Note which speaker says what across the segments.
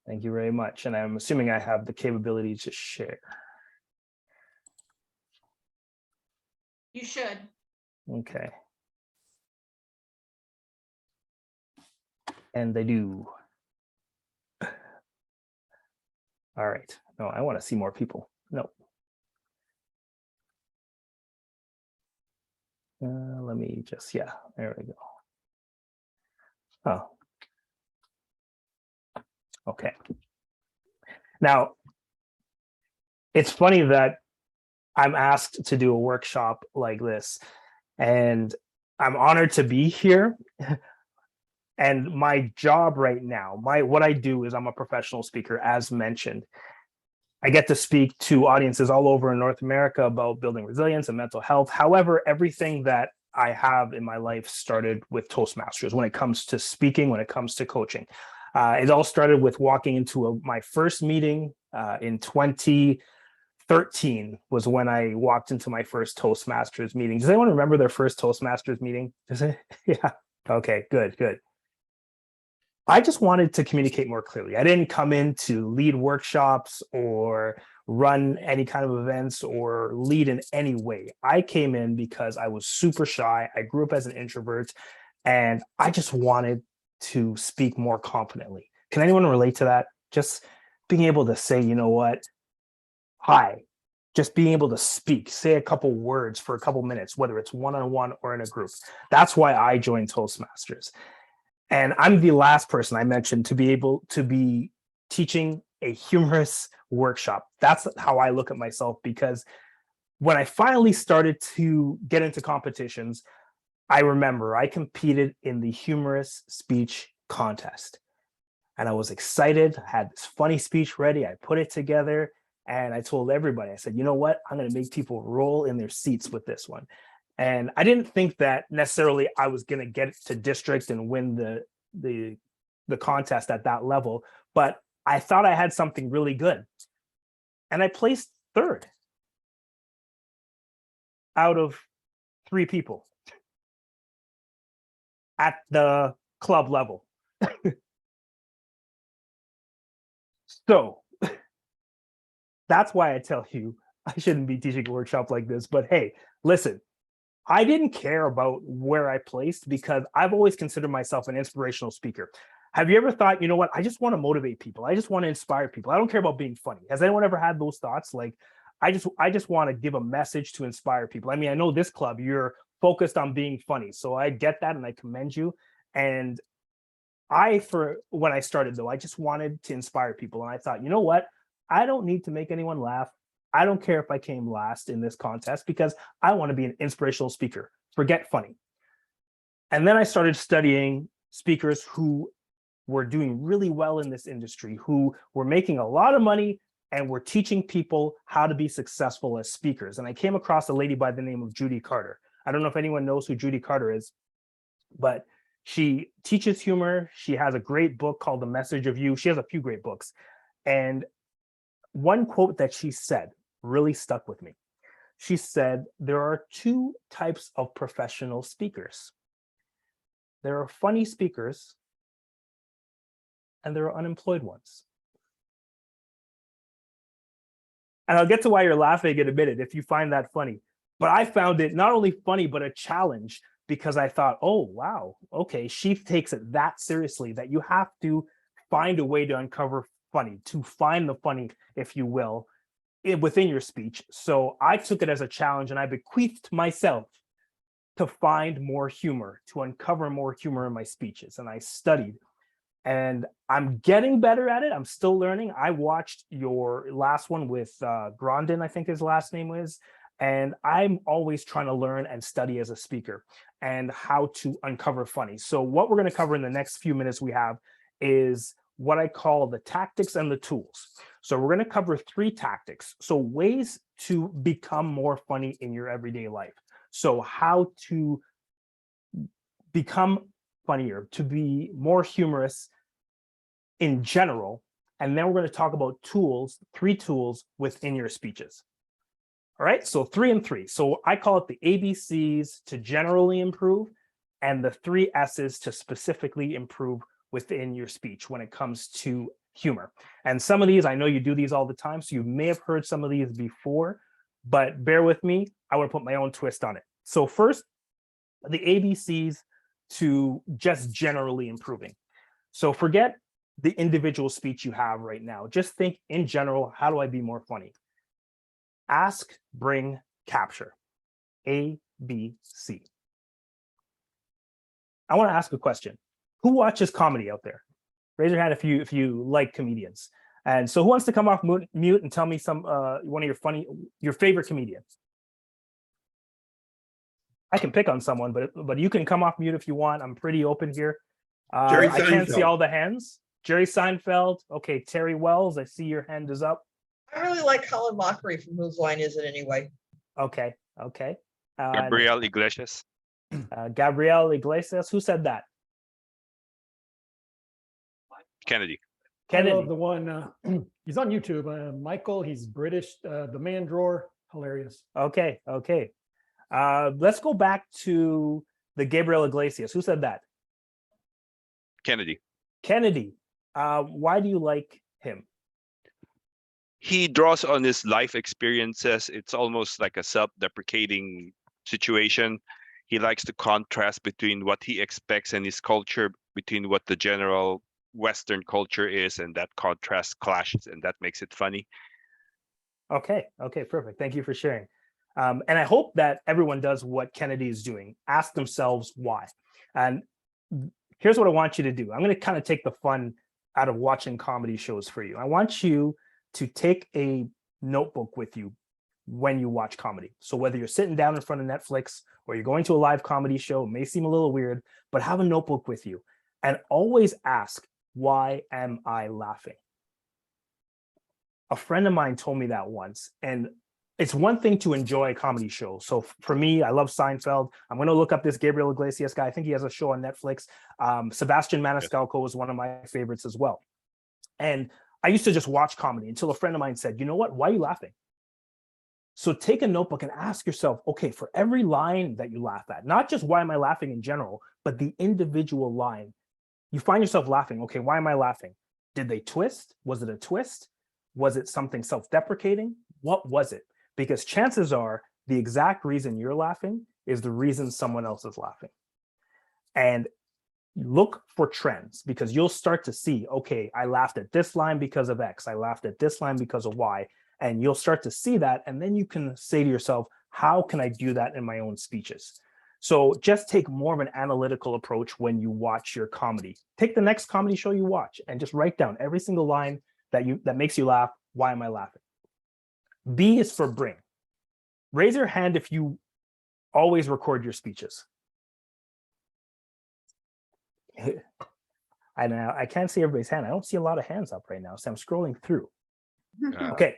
Speaker 1: Thank you very much. And I'm assuming I have the capability to share.
Speaker 2: You should.
Speaker 1: Okay. And they do. All right. No, I want to see more people. No. Let me just, yeah, there we go. Oh. Okay. Now, it's funny that I'm asked to do a workshop like this, and I'm honored to be here. And my job right now, what I do is I'm a professional speaker, as mentioned. I get to speak to audiences all over in North America about building resilience and mental health. However, everything that I have in my life started with Toastmasters when it comes to speaking, when it comes to coaching. It all started with walking into my first meeting in 2013 was when I walked into my first Toastmasters meeting. Does anyone remember their first Toastmasters meeting? Does it? Yeah. Okay, good. I just wanted to communicate more clearly. I didn't come in to lead workshops or run any kind of events or lead in any way. I came in because I was super shy. I grew up as an introvert, and I just wanted to speak more confidently. Can anyone relate to that? Just being able to say, you know what? Hi. Just being able to speak, say a couple words for a couple minutes, whether it's one-on-one or in a group. That's why I joined Toastmasters. And I'm the last person I mentioned to be able to be teaching a humorous workshop. That's how I look at myself, because when I finally started to get into competitions, I remember I competed in the humorous speech contest. And I was excited. I had this funny speech ready. I put it together and I told everybody, I said, you know what? I'm going to make people roll in their seats with this one. And I didn't think that necessarily I was going to get to district and win the contest at that level, but I thought I had something really good. And I placed third out of 3 people at the club level. So that's why I tell you I shouldn't be teaching a workshop like this. But hey, listen, I didn't care about where I placed because I've always considered myself an inspirational speaker. Have you ever thought, you know what, I just want to motivate people. I just want to inspire people. I don't care about being funny. Has anyone ever had those thoughts? Like, I just want to give a message to inspire people. I mean, I know this club, you're focused on being funny. So I get that and I commend you. And when I started though, I just wanted to inspire people. And I thought, you know what, I don't need to make anyone laugh. I don't care if I came last in this contest because I want to be an inspirational speaker. Forget funny. And then I started studying speakers who were doing really well in this industry, who were making a lot of money and were teaching people how to be successful as speakers. And I came across a lady by the name of Judy Carter. I don't know if anyone knows who Judy Carter is, but she teaches humor. She has a great book called The Message of You. She has a few great books. And one quote that she said really stuck with me. She said, there are 2 types of professional speakers. There are funny speakers and there are unemployed ones. And I'll get to why you're laughing in a minute if you find that funny. But I found it not only funny, but a challenge, because I thought, oh, wow, okay, she takes it that seriously that you have to find a way to uncover funny, to find the funny, if you will, within your speech. So I took it as a challenge and I bequeathed myself to find more humor, to uncover more humor in my speeches. And I studied. And I'm getting better at it. I'm still learning. I watched your last one with Grondin, I think his last name was. And I'm always trying to learn and study as a speaker and how to uncover funny. So what we're going to cover in the next few minutes we have is what I call the tactics and the tools. So we're going to cover 3 tactics. So ways to become more funny in your everyday life. So how to become funnier, to be more humorous in general. And then we're going to talk about tools, 3 tools within your speeches. All right, so 3 and 3. So I call it the ABCs to generally improve and the 3 S's to specifically improve within your speech when it comes to humor. And some of these, I know you do these all the time, so you may have heard some of these before, but bear with me. I want to put my own twist on it. So first, the ABCs to just generally improving. So forget the individual speech you have right now. Just think in general, how do I be more funny? Ask, bring, capture. A, B, C. I want to ask a question. Who watches comedy out there? Raise your hand if you like comedians. And so who wants to come off mute and tell me some one of your favorite comedians? I can pick on someone, but you can come off mute if you want. I'm pretty open here.
Speaker 3: Jerry
Speaker 1: I can't see
Speaker 3: Seinfeld.
Speaker 1: all the hands. Jerry Seinfeld. Okay, Terry Wells. I see your hand is up.
Speaker 4: I really like Colin Mockery from Whose Line Is It Anyway?
Speaker 1: Okay.
Speaker 5: Gabriel Iglesias.
Speaker 1: Gabriel Iglesias. Who said that?
Speaker 5: Kennedy.
Speaker 1: Kennedy.
Speaker 6: I love the one. He's on YouTube. Michael. He's British. The Man Drawer. Hilarious.
Speaker 1: Okay. Let's go back to the Gabriel Iglesias. Who said that?
Speaker 5: Kennedy.
Speaker 1: Kennedy. Why do you like him?
Speaker 5: He draws on his life experiences. It's almost like a self-deprecating situation. He likes the contrast between what he expects and his culture, between what the general Western culture is, and that contrast clashes, and that makes it funny.
Speaker 1: Okay, perfect. Thank you for sharing. And I hope that everyone does what Kennedy is doing. Ask themselves why. And here's what I want you to do. I'm going to kind of take the fun out of watching comedy shows for you. I want you to take a notebook with you when you watch comedy. So whether you're sitting down in front of Netflix or you're going to a live comedy show, it may seem a little weird, but have a notebook with you and always ask, why am I laughing? A friend of mine told me that once, and it's one thing to enjoy a comedy show. So for me, I love Seinfeld. I'm going to look up this Gabriel Iglesias guy. I think he has a show on Netflix. Sebastian Maniscalco is one of my favorites as well. And I used to just watch comedy until a friend of mine said, you know what? Why are you laughing? So take a notebook and ask yourself, okay, for every line that you laugh at, not just why am I laughing in general, but the individual line, you find yourself laughing. Okay, why am I laughing? Did they twist? Was it a twist? Was it something self-deprecating? What was it? Because chances are the exact reason you're laughing is the reason someone else is laughing. And look for trends, because you'll start to see, okay, I laughed at this line because of X. I laughed at this line because of Y. And you'll start to see that. And then you can say to yourself, how can I do that in my own speeches? So just take more of an analytical approach when you watch your comedy. Take the next comedy show you watch and just write down every single line that makes you laugh. Why am I laughing? B is for bring. Raise your hand if you always record your speeches. I can't see everybody's hand. I don't see a lot of hands up right now, so I'm scrolling through. Okay.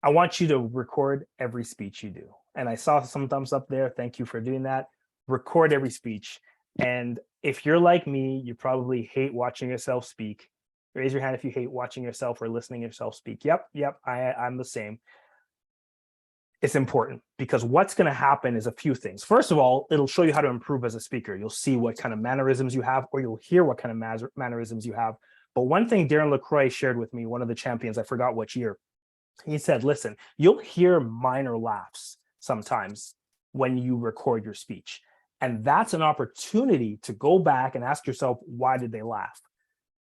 Speaker 1: I want you to record every speech you do. And I saw some thumbs up there. Thank you for doing that. Record every speech. And if you're like me, you probably hate watching yourself speak. Raise your hand if you hate watching yourself or listening to yourself speak. Yep, I'm the same. It's important because what's going to happen is a few things. First of all, it'll show you how to improve as a speaker. You'll see what kind of mannerisms you have, or you'll hear what kind of mannerisms you have. But one thing Darren LaCroix shared with me, one of the champions, I forgot which year, he said, listen, you'll hear minor laughs sometimes when you record your speech. And that's an opportunity to go back and ask yourself, why did they laugh?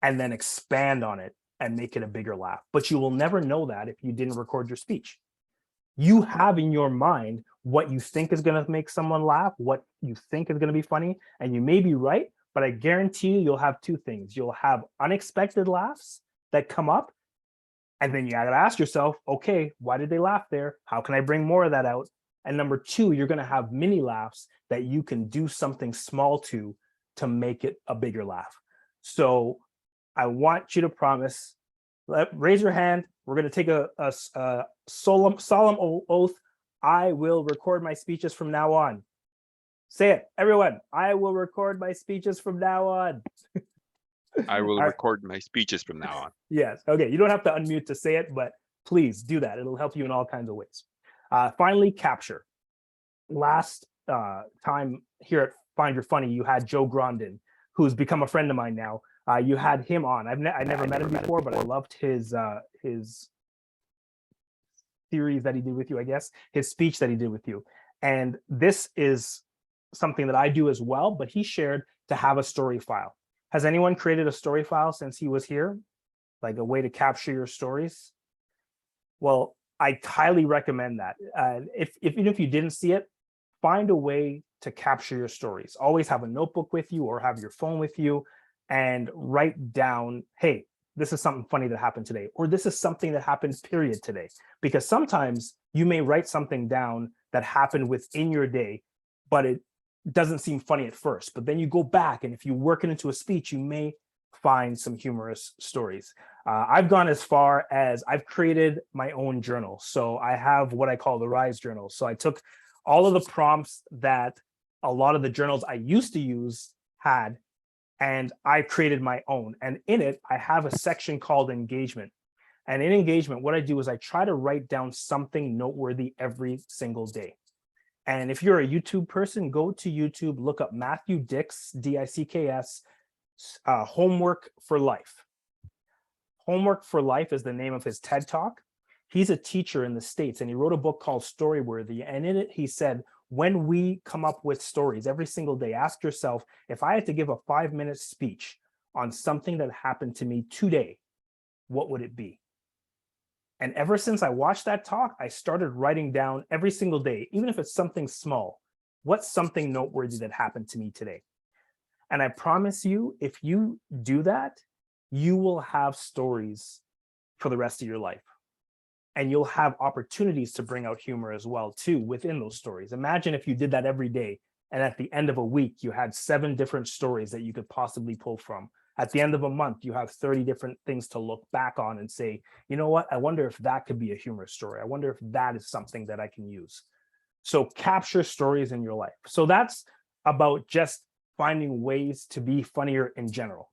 Speaker 1: And then expand on it and make it a bigger laugh. But you will never know that if you didn't record your speech. You have in your mind what you think is going to make someone laugh, what you think is going to be funny, and you may be right, but I guarantee you'll have two things. You'll have unexpected laughs that come up, and then you got to ask yourself, okay, why did they laugh there? How can I bring more of that out? And number two, you're going to have mini laughs that you can do something small to make it a bigger laugh. So I want you to promise, raise your hand. We're going to take a solemn oath. I will record my speeches from now on. Say it, everyone. I will record my speeches from now on.
Speaker 5: I will
Speaker 1: All right.
Speaker 5: record my speeches from now on.
Speaker 1: Yes. Okay. You don't have to unmute to say it, but please do that. It'll help you in all kinds of ways. Finally, capture. Last time here at Find Your Funny, you had Joe Grondin, who's become a friend of mine now. You had him on. I never met him before, but I loved his series that he did with you, I guess, his speech that he did with you. And this is something that I do as well, but he shared to have a story file. Has anyone created a story file since he was here? Like a way to capture your stories? Well, I highly recommend that. Even if you didn't see it, find a way to capture your stories. Always have a notebook with you or have your phone with you and write down, hey, this is something funny that happened today, or this is something that happened period today. Because sometimes you may write something down that happened within your day, but it doesn't seem funny at first. But then you go back, and if you work it into a speech, you may find some humorous stories. I've gone as far as I've created my own journal. So I have what I call the Rise Journal. So I took all of the prompts that a lot of the journals I used to use had, and I created my own. And in it, I have a section called engagement. And in engagement, what I do is I try to write down something noteworthy every single day. And if you're a YouTube person, go to YouTube, look up Matthew Dicks, D-I-C-K-S, Homework for Life. Homework for Life is the name of his TED Talk. He's a teacher in the States, and he wrote a book called Storyworthy. And in it, he said, when we come up with stories every single day, ask yourself, if I had to give a 5-minute speech on something that happened to me today, what would it be? And ever since I watched that talk, I started writing down every single day, even if it's something small, what's something noteworthy that happened to me today? And I promise you, if you do that, you will have stories for the rest of your life. And you'll have opportunities to bring out humor as well, too, within those stories. Imagine if you did that every day, and at the end of a week, you had 7 different stories that you could possibly pull from. At the end of a month, you have 30 different things to look back on and say, you know what, I wonder if that could be a humor story. I wonder if that is something that I can use. So capture stories in your life. So that's about just finding ways to be funnier in general.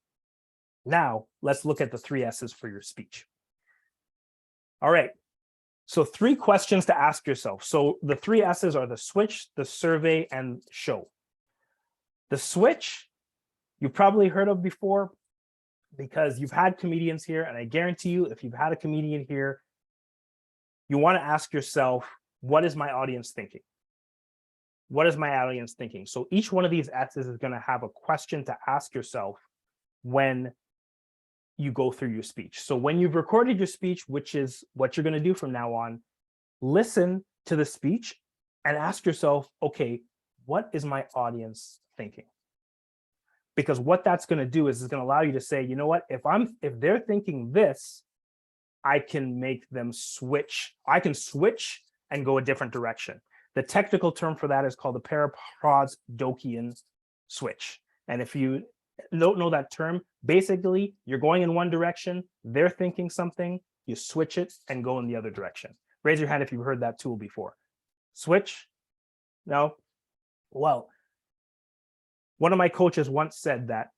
Speaker 1: Now, let's look at the 3 S's for your speech. All right. So 3 questions to ask yourself. So the 3 S's are the switch, the survey, and show. The switch, you've probably heard of before because you've had comedians here, and I guarantee you, if you've had a comedian here, you want to ask yourself, what is my audience thinking? What is my audience thinking? So each one of these S's is going to have a question to ask yourself when you go through your speech. So when you've recorded your speech, which is what you're going to do from now on, listen to the speech and ask yourself, okay, what is my audience thinking? Because what that's going to do is it's going to allow you to say, you know what, if they're thinking this, I can make them switch. I can switch and go a different direction. The technical term for that is called the Paraprosdokian switch. And if you don't know that term, basically you're going in one direction, they're thinking something, you switch it and go in the other direction. Raise your hand if you've heard that tool before. Switch? No? Well, one of my coaches once said that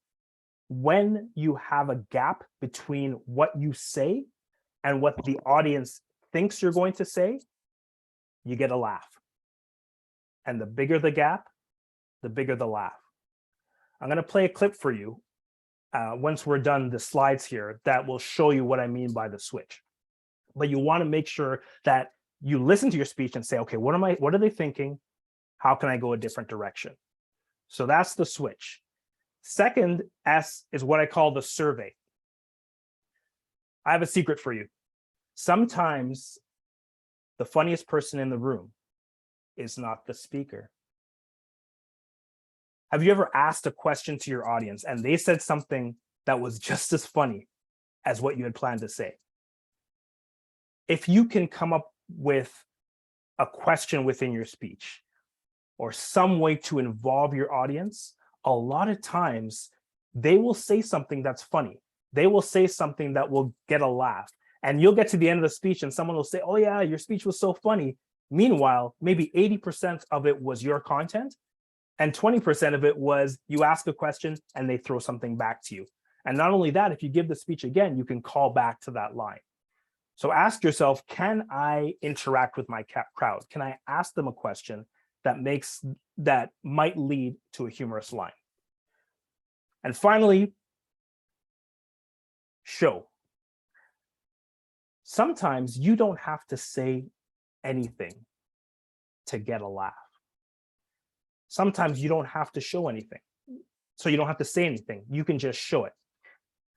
Speaker 1: when you have a gap between what you say and what the audience thinks you're going to say, you get a laugh. And the bigger the gap, the bigger the laugh. I'm going to play a clip for you once we're done the slides here that will show you what I mean by the switch. But you want to make sure that you listen to your speech and say, okay, what are they thinking? How can I go a different direction? So that's the switch. Second S is what I call the survey. I have a secret for you. Sometimes the funniest person in the room is not the speaker. Have you ever asked a question to your audience and they said something that was just as funny as what you had planned to say? If you can come up with a question within your speech or some way to involve your audience, a lot of times they will say something that's funny. They will say something that will get a laugh. And you'll get to the end of the speech and someone will say, oh yeah, your speech was so funny. Meanwhile, maybe 80% of it was your content and 20% of it was you ask a question and they throw something back to you. And not only that, if you give the speech again, you can call back to that line. So ask yourself, can I interact with my crowd? Can I ask them a question that might lead to a humorous line? And finally, show. Sometimes you don't have to say anything to get a laugh. Sometimes you don't have to show anything. So you don't have to say anything. You can just show it.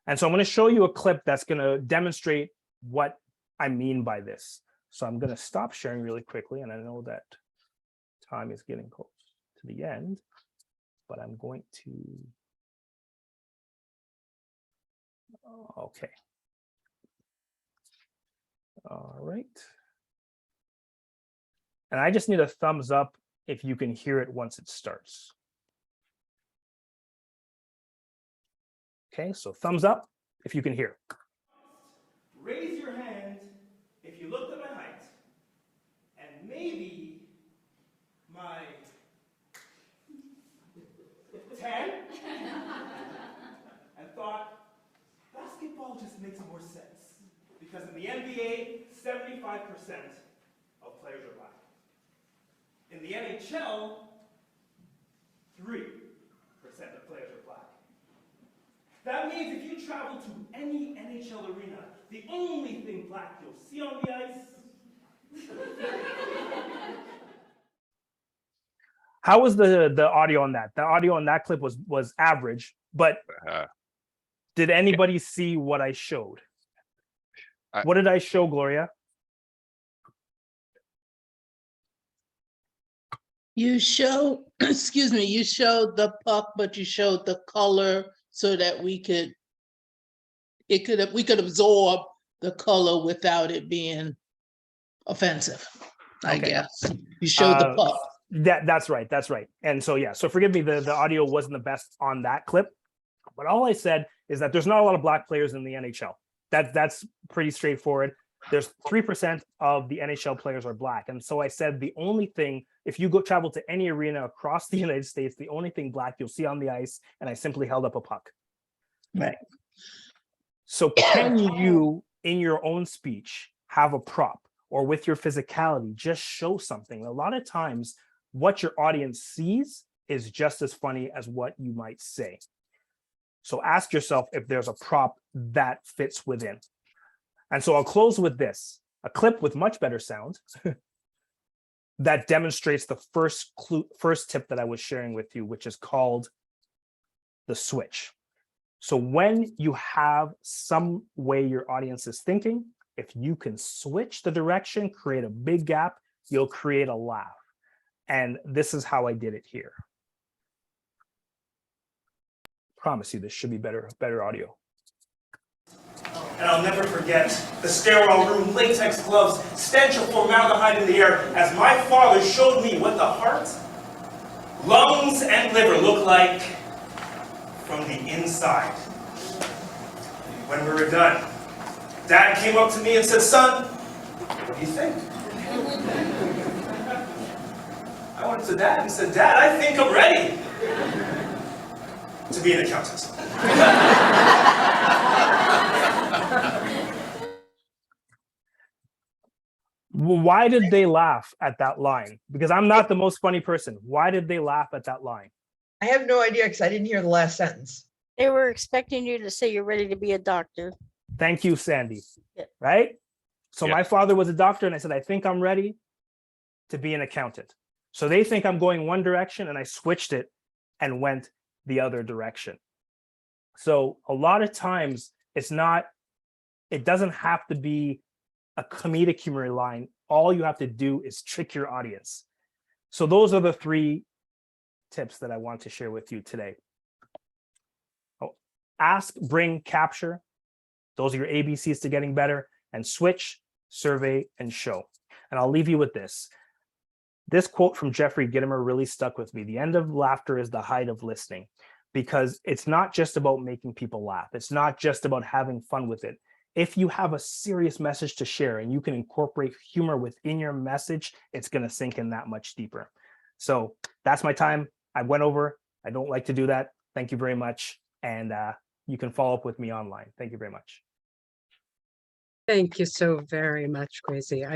Speaker 1: And so I'm going to show you a clip that's going to demonstrate what I mean by this. So I'm going to stop sharing really quickly. And I know that time is getting close to the end, but I'm going to. Okay. All right. And I just need a thumbs up if you can hear it once it starts. Okay, so thumbs up if you can hear.
Speaker 3: Raise your hand if you looked at my height and maybe my 10 and thought, basketball just makes more sense because in the NBA, 75% of players are black. In the NHL, 3% of players are black. That means if you travel to any NHL arena, the only thing black you'll see on the ice.
Speaker 1: How was the audio on that? The audio on that clip was average, but did anybody see what I showed? What did I show, Gloria?
Speaker 7: You show, excuse me, you showed the puck, but you showed the color so that we could absorb the color without it being offensive, I
Speaker 1: Okay.
Speaker 7: guess. You showed the puck.
Speaker 1: That's right. That's right. And so, yeah, so forgive me, the audio wasn't the best on that clip, but all I said is that there's not a lot of black players in the NHL. That's pretty straightforward. There's 3% of the NHL players are black. And so I said the only thing, if you go travel to any arena across the United States, the only thing black you'll see on the ice, and I simply held up a puck.
Speaker 7: Right.
Speaker 1: So can you, in your own speech, have a prop or with your physicality, just show something? A lot of times what your audience sees is just as funny as what you might say. So ask yourself if there's a prop that fits within. And so I'll close with this, a clip with much better sound that demonstrates the first tip that I was sharing with you, which is called the switch. So when you have some way your audience is thinking, if you can switch the direction, create a big gap, you'll create a laugh. And this is how I did it here. Promise you this should be better audio.
Speaker 3: And I'll never forget the stairwell room, latex gloves, stench of formaldehyde in the air as my father showed me what the heart, lungs, and liver look like from the inside. When we were done, Dad came up to me and said, "Son, what do you think?" I went to Dad and said, "Dad, I think I'm ready to be an accountant."
Speaker 1: Why did they laugh at that line? Because I'm not the most funny person. Why did they laugh at that line?
Speaker 4: I have no idea because I didn't hear the last sentence.
Speaker 8: They were expecting you to say you're ready to be a doctor.
Speaker 1: Thank you, Sandy.
Speaker 8: Yeah.
Speaker 1: Right? So
Speaker 5: Yeah.
Speaker 1: my father was a doctor and I said, I think I'm ready to be an accountant. So they think I'm going one direction and I switched it and went the other direction. So a lot of times it doesn't have to be a comedic humor line. All you have to do is trick your audience. So those are the 3 tips that I want to share with you today. Ask, bring, capture. Those are your ABCs to getting better. And switch, survey, and show. And I'll leave you with this. This quote from Jeffrey Gitomer really stuck with me. The end of laughter is the height of listening, because it's not just about making people laugh. It's not just about having fun with it. If you have a serious message to share and you can incorporate humor within your message, it's going to sink in that much deeper. So that's my time. I went over. I don't like to do that. Thank you very much. And you can follow up with me online. Thank you very much.
Speaker 9: Thank you so very much, Kwesi.